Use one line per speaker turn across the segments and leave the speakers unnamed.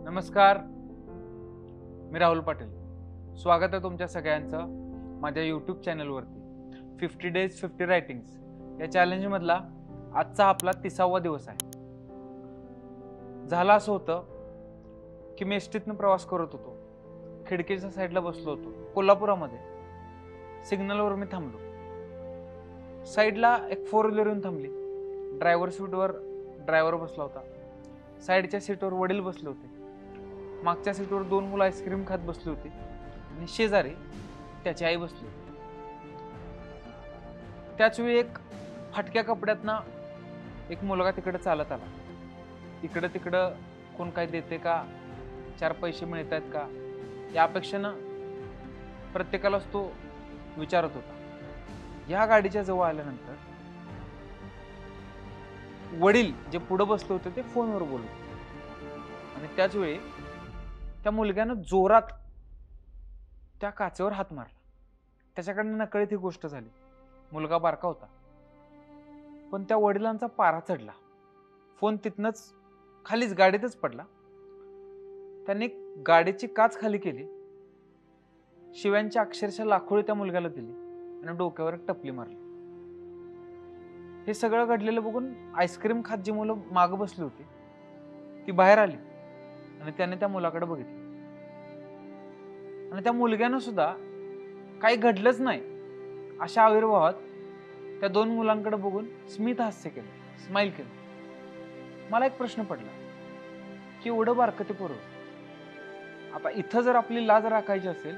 नमस्कार, मी राहुल पाटील. स्वागत आहे तुमच्या सगळ्यांचं माझ्या यूट्यूब चॅनलवरती. 50 डेज 50 रायटिंग्स या चॅलेंजमधला आजचा आपला 30वा दिवस आहे. झालं असं होतं की मी एसटीतनं प्रवास करत होतो. खिडकीच्या साईडला बसलो होतो. कोल्हापुरामध्ये सिग्नलवर मी थांबलो. साईडला एक 4 व्हीलर येऊन थांबली. ड्रायव्हर सीटवर ड्रायव्हर बसला होता. साईडच्या सीटवर वडील बसले होते. मागच्या सीटवर 2 मुलं आईस्क्रीम खात बसली होती आणि शेजारी त्याची आई बसली होती. त्याच वेळी एक फाटक्या कपड्यातनं एक मुलगा तिकडे चालत आला. इकडं तिकडं कोण काय देते का, 4 पैसे मिळत आहेत का, या अपेक्षेनं प्रत्येकालाच तो विचारत होता. या गाडीच्या जवळ आल्यानंतर वडील जे पुढे बसले होते ते फोनवर बोलत होते आणि त्याच वेळी त्या मुलग्यानं जोरात त्या काचेवर हात मारला. त्याच्याकडनं नकळत ही गोष्ट झाली. मुलगा बारका होता, पण त्या वडिलांचा पारा चढला. फोन तिथनच खालीच गाडीतच पडला. त्यांनी गाडीची काच खाली केली. शिव्यांची अक्षरशः लाखोळी त्या मुलग्याला दिली आणि डोक्यावर एक टपली मारली. हे सगळं घडलेलं बघून आईस्क्रीम खात जी मुलं मागं बसली होती ती बाहेर आली आणि त्याने त्या मुलाकडे बघितलं आणि त्या मुलग्यानं सुद्धा काही घडलंच नाही अशा आविर्भावात त्या 2 मुलांकडे बघून स्मित हास्य केलं, स्माइल केलं. मला एक प्रश्न पडला की एवढं बारकं ते पोरं, आता इथं जर आपली लाज राखायची असेल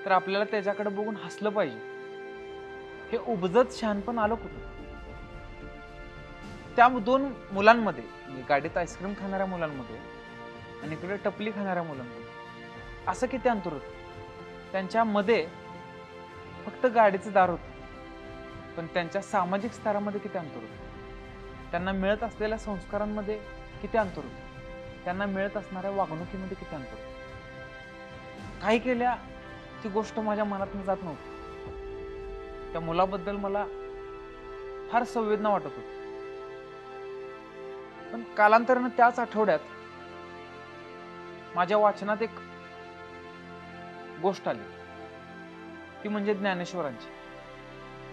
तर आपल्याला त्याच्याकडे बघून हसलं पाहिजे. हे उपजत शहाणपण आलं कुठं? त्या 2 मुलांमध्ये, गाडीत आईस्क्रीम खाणाऱ्या मुलांमध्ये आणि इकडे टपली खाणाऱ्या मुलांमध्ये असं किती अंतर होतं? त्यांच्यामध्ये फक्त गाडीचं दार होतं, पण त्यांच्या सामाजिक स्तरामध्ये किती अंतर होतं? त्यांना मिळत असलेल्या संस्कारांमध्ये किती अंतर होतं? त्यांना मिळत असणाऱ्या वागणुकीमध्ये किती अंतर होतं? काही केल्या ती गोष्ट माझ्या मनातून जात नव्हती. त्या मुलाबद्दल मला फार संवेदना वाटत होती. पण कालांतरानं त्याच आठवड्यात माझ्या वाचनात एक गोष्ट आली, ती म्हणजे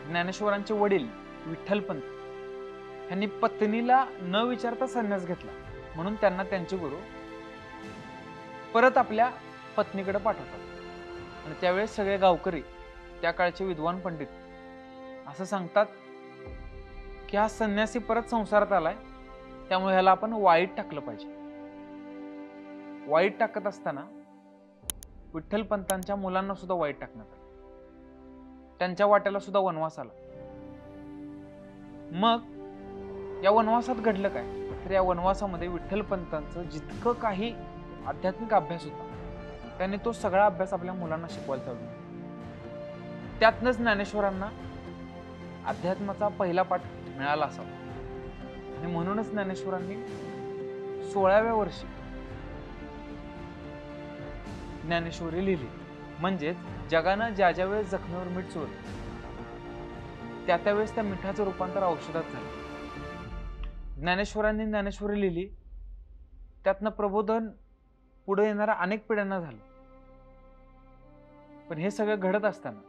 ज्ञानेश्वरांचे वडील विठ्ठलपंत यांनी पत्नीला न विचारता संन्यास घेतला, म्हणून त्यांना त्यांचे गुरु परत आपल्या पत्नीकडे पाठवतात. आणि त्यावेळेस सगळे गावकरी, त्या काळचे विद्वान पंडित असं सांगतात की हा संन्यासी परत संसारात आलाय, त्यामुळे ह्याला आपण वाईट टाकलं पाहिजे. वाईट टाकत असताना विठ्ठलपंतांच्या मुलांना सुद्धा वाईट टाकण्यात आलं. त्यांच्या वाट्याला सुद्धा वनवास आला. मग या वनवासात घडलं काय? तर या वनवासामध्ये विठ्ठलपंतांचं जितकं काही आध्यात्मिक अभ्यास होता त्यांनी तो सगळा अभ्यास आपल्या मुलांना शिकवायला चालू. त्यातनंच ज्ञानेश्वरांना अध्यात्माचा पहिला पाठ मिळाला असावा आणि म्हणूनच ज्ञानेश्वरांनी 16व्या वर्षी ज्ञानेश्वरी लिहिली. म्हणजेच जगानं ज्या ज्या वेळेस जखमेवर मीठ चोळलं त्या त्यावेळेस त्या मिठाचं रूपांतर औषधात झालं. ज्ञानेश्वरांनी ज्ञानेश्वरी लिहिली, त्यातनं प्रबोधन पुढे येणाऱ्या अनेक पिढ्यांना झालं. पण हे सगळं घडत असताना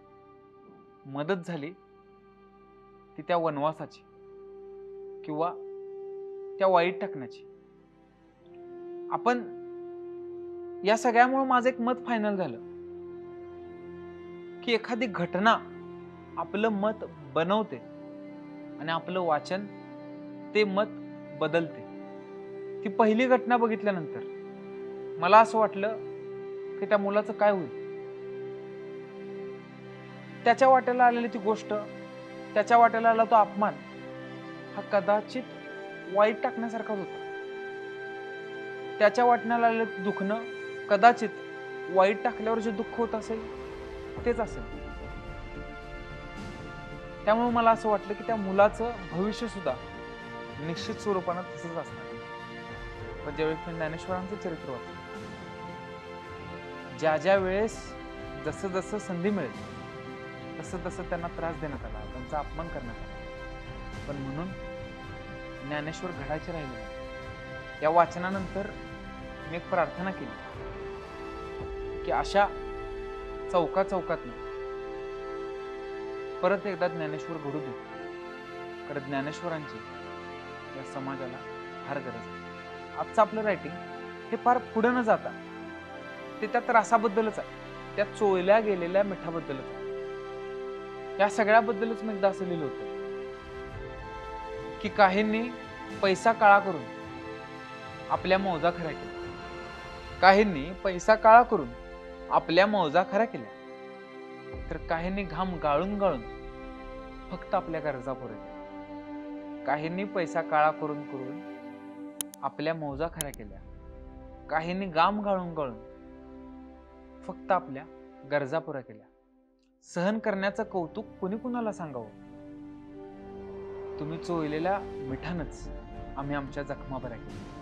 मदत झाली ती त्या वनवासाची किंवा त्या वाईट टाकण्याची. आपण या सगळ्यामुळे माझं एक मत फायनल झालं की एखादी घटना आपलं मत बनवते आणि आपलं वाचन ते मत बदलते. ती पहिली घटना बघितल्यानंतर मला असं वाटलं की त्या मुलाचं काय होईल. त्याच्या वाट्याला आलेली ती गोष्ट, त्याच्या वाट्याला आला तो अपमान, हा कदाचित वाईट टाकण्यासारखाच होता. त्याच्या वाटण्याला आलेलं दुखणं कदाचित वाईट टाकल्यावर जे दुःख होत असेल तेच असेल. त्यामुळे मला असं वाटलं की त्या मुलाचं भविष्य सुद्धा निश्चित स्वरूपानं तसंच असणार. पण ज्यावेळेस मी ज्ञानेश्वरांचं चरित्र वाचलं, ज्या वेळेस जसं जसं संधी मिळेल तसं तसं त्यांना त्रास देण्यात आला, त्यांचा अपमान करण्यात आला, पण म्हणून ज्ञानेश्वर घडायचे राहिले. या वाचनानंतर मी एक प्रार्थना केली की अशा चौकातनं परत एकदा ज्ञानेश्वर घडू दे. कारण ज्ञानेश्वरांची या समाजाला फार गरज आहे. आजचं आपलं रायटिंग हे फार पुढे न जाता ते त्या त्रासाबद्दलच आहे, त्या चोळल्या गेलेल्या मिठाबद्दलच आहे. या सगळ्याबद्दलच मी एकदा असं लिहिलं होतं की काहींनी पैसा काळा करून आपल्या मौजा खऱ्या केल्या, काहींनी पैसा काळा करून आपल्या मौजा खऱ्या केल्या, तर काहींनी घाम गाळून गाळून फक्त आपल्या गरजा पुऱ्या केल्या. काहींनी पैसा काळा करून करून आपल्या मौजा खऱ्या केल्या, काहींनी घाम गाळून गाळून फक्त आपल्या गरजा पुऱ्या केल्या. सहन करण्याचं कौतुक कोणी कुणाला सांगावं? तुम्ही चोळलेल्या मिठानच आम्ही आमच्या जखमा बऱ्या केल्या.